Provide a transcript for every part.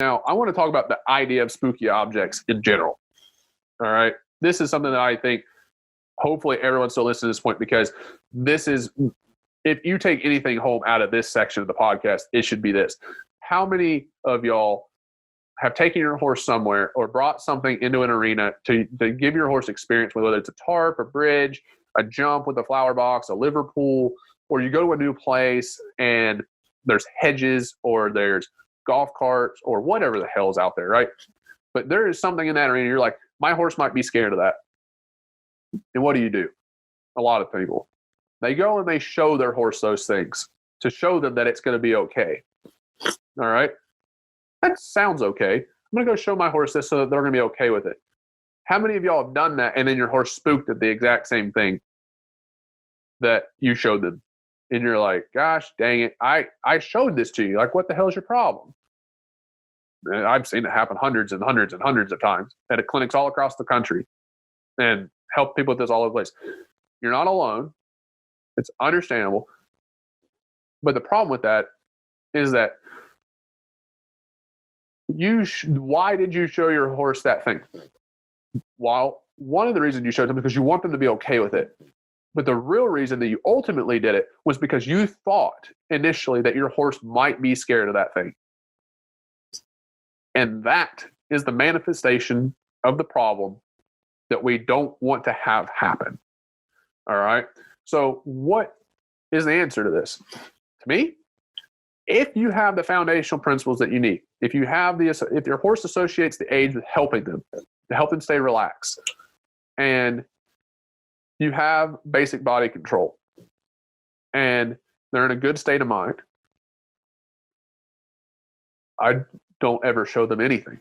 Now, I want to talk about the idea of spooky objects in general. All right. This is something that I think hopefully everyone's still listening to this point, because this is, if you take anything home out of this section of the podcast, it should be this. How many of y'all have taken your horse somewhere or brought something into an arena to give your horse experience with, whether it's a tarp, a bridge, a jump with a flower box, a liver pool, or you go to a new place and there's hedges or there's golf carts or whatever the hell is out there, right? But there is something in that arena, you're like, my horse might be scared of that. And what do? A lot of people, they go and they show their horse those things to show them that it's going to be okay. All right. That sounds okay. I'm going to go show my horse this so that they're going to be okay with it. How many of y'all have done that and then your horse spooked at the exact same thing that you showed them? And you're like, gosh, dang it. I showed this to you. Like, what the hell is your problem? And I've seen it happen hundreds and hundreds and hundreds of times at clinics all across the country and help people with this all over the place. You're not alone. It's understandable. But the problem with that is that why did you show your horse that thing? Well, one of the reasons you showed them is because you want them to be okay with it. But the real reason that you ultimately did it was because you thought initially that your horse might be scared of that thing. And that is the manifestation of the problem that we don't want to have happen. All right. So what is the answer to this? To me, if you have the foundational principles that you need, if your horse associates the age with helping them, to help them stay relaxed, and you have basic body control, and they're in a good state of mind, I don't ever show them anything.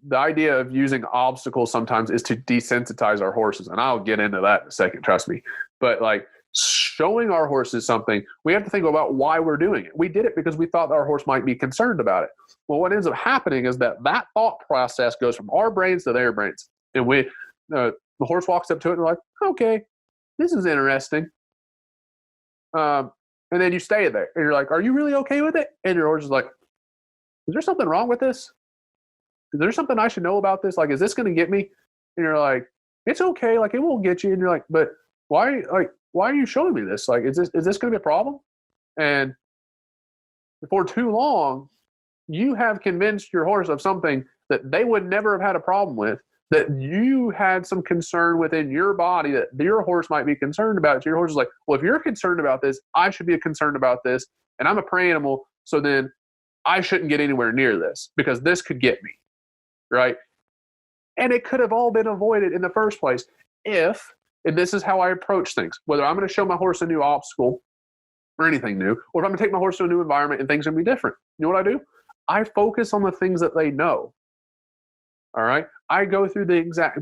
The idea of using obstacles sometimes is to desensitize our horses, and I'll get into that in a second, trust me. But like showing our horses something, we have to think about why we're doing it. We did it because we thought our horse might be concerned about it. Well, what ends up happening is that thought process goes from our brains to their brains, and the horse walks up to it and they're like, okay, this is interesting. And then you stay there and you're like, are you really okay with it? And your horse is like, is there something wrong with this? Is there something I should know about this? Like, is this going to get me? And you're like, it's okay. Like, it won't get you. And you're like, but why are you showing me this? Like, is this going to be a problem? And for too long, you have convinced your horse of something that they would never have had a problem with, that you had some concern within your body that your horse might be concerned about. So your horse is like, well, if you're concerned about this, I should be concerned about this. And I'm a prey animal. So then I shouldn't get anywhere near this because this could get me. Right? And it could have all been avoided in the first place and this is how I approach things, whether I'm going to show my horse a new obstacle or anything new, or if I'm going to take my horse to a new environment and things are going to be different. You know what I do? I focus on the things that they know. All right. I go through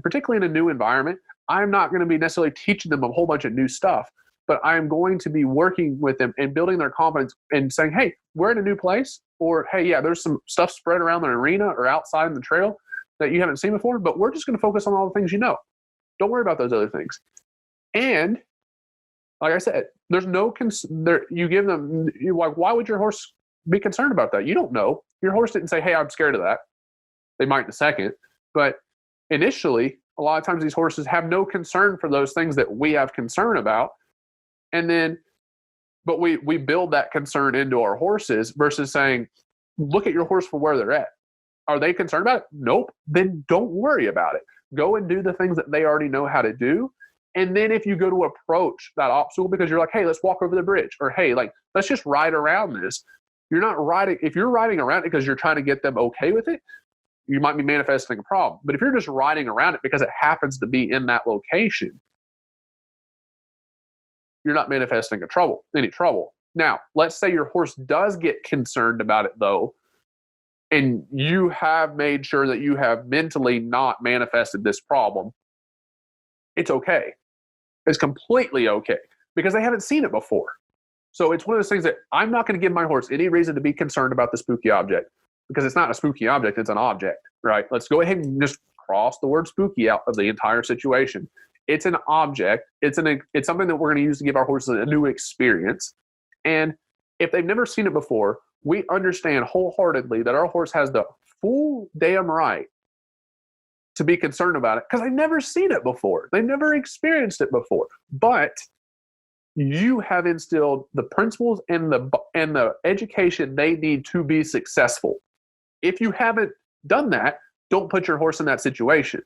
particularly in a new environment, I'm not going to be necessarily teaching them a whole bunch of new stuff, but I'm going to be working with them and building their confidence and saying, hey, we're in a new place, or hey, yeah, there's some stuff spread around the arena or outside in the trail that you haven't seen before, but we're just going to focus on all the things you know. Don't worry about those other things. And like I said, there's no you give them, like, why would your horse be concerned about that? You don't know. Your horse didn't say, hey, I'm scared of that. They might in a second, but initially, a lot of times these horses have no concern for those things that we have concern about. And then, but we build that concern into our horses versus saying, look at your horse for where they're at. Are they concerned about it? Nope. Then don't worry about it. Go and do the things that they already know how to do. And then if you go to approach that obstacle because you're like, hey, let's walk over the bridge, or hey, like, let's just ride around this. You're not riding. If you're riding around it because you're trying to get them okay with it, you might be manifesting a problem. But if you're just riding around it because it happens to be in that location, you're not manifesting any trouble. Now, let's say your horse does get concerned about it though, and you have made sure that you have mentally not manifested this problem. It's okay. It's completely okay because they haven't seen it before. So it's one of those things that I'm not going to give my horse any reason to be concerned about the spooky object because it's not a spooky object. It's an object, right? Let's go ahead and just cross the word spooky out of the entire situation. It's an object. It's something that we're going to use to give our horses a new experience. And if they've never seen it before, we understand wholeheartedly that our horse has the full damn right to be concerned about it because they've never seen it before. They've never experienced it before. But you have instilled the principles and the education they need to be successful. If you haven't done that, don't put your horse in that situation.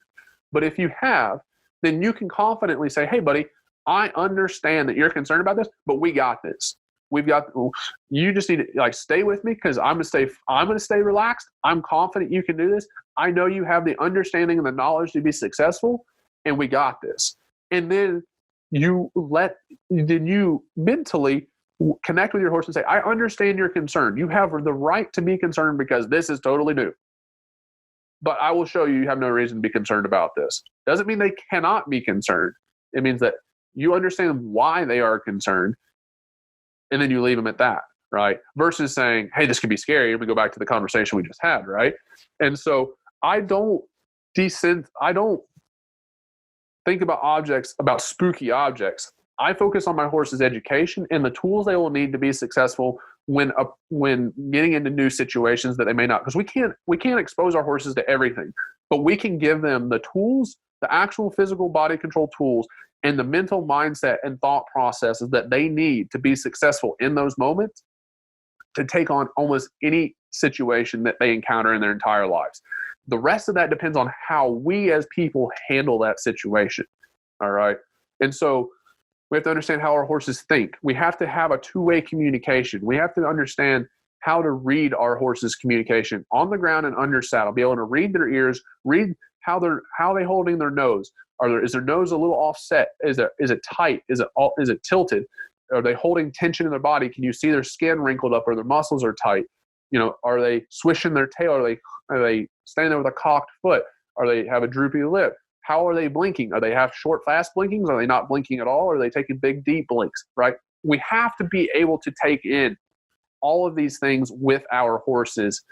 But if you have, then you can confidently say, hey, buddy, I understand that you're concerned about this, but we got this. You just need to stay with me because I'm going to stay relaxed. I'm confident you can do this. I know you have the understanding and the knowledge to be successful, and we got this. And then you mentally connect with your horse and say, I understand your concern. You have the right to be concerned because this is totally new. But I will show you have no reason to be concerned about this. Doesn't mean they cannot be concerned. It means that you understand why they are concerned, and then you leave them at that, right? Versus saying, hey, this could be scary. And we go back to the conversation we just had, right? And so I don't think about spooky objects. I focus on my horse's education and the tools they will need to be successful when getting into new situations that they may not, because we can't expose our horses to everything, but we can give them the tools, the actual physical body control tools, and the mental mindset and thought processes that they need to be successful in those moments to take on almost any situation that they encounter in their entire lives. The rest of that depends on how we as people handle that situation. All right. And so we have to understand how our horses think. We have to have a two-way communication. We have to understand how to read our horses' communication on the ground and under saddle, be able to read their ears, read how they're holding their nose. Is their nose a little offset? Is it tight? Is it tilted? Are they holding tension in their body? Can you see their skin wrinkled up or their muscles are tight? Are they swishing their tail? Are they standing there with a cocked foot? Are they have a droopy lip? How are they blinking? Are they have short, fast blinkings? Are they not blinking at all? Are they taking big, deep blinks, right? We have to be able to take in all of these things with our horses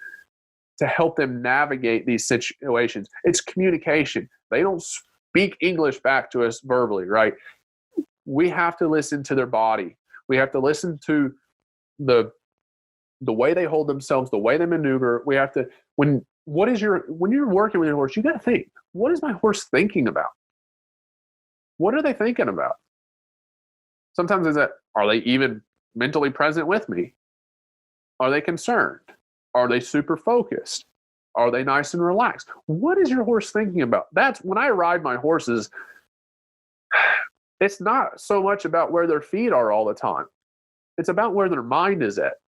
to help them navigate these situations. It's communication. They don't speak English back to us verbally, right? We have to listen to their body. We have to listen to the way they hold themselves, the way they maneuver. We have to, when you're working with your horse, you got to think, what is my horse thinking about? What are they thinking about? Sometimes are they even mentally present with me? Are they concerned? Are they super focused? Are they nice and relaxed? What is your horse thinking about? That's when I ride my horses. It's not so much about where their feet are all the time. It's about where their mind is at.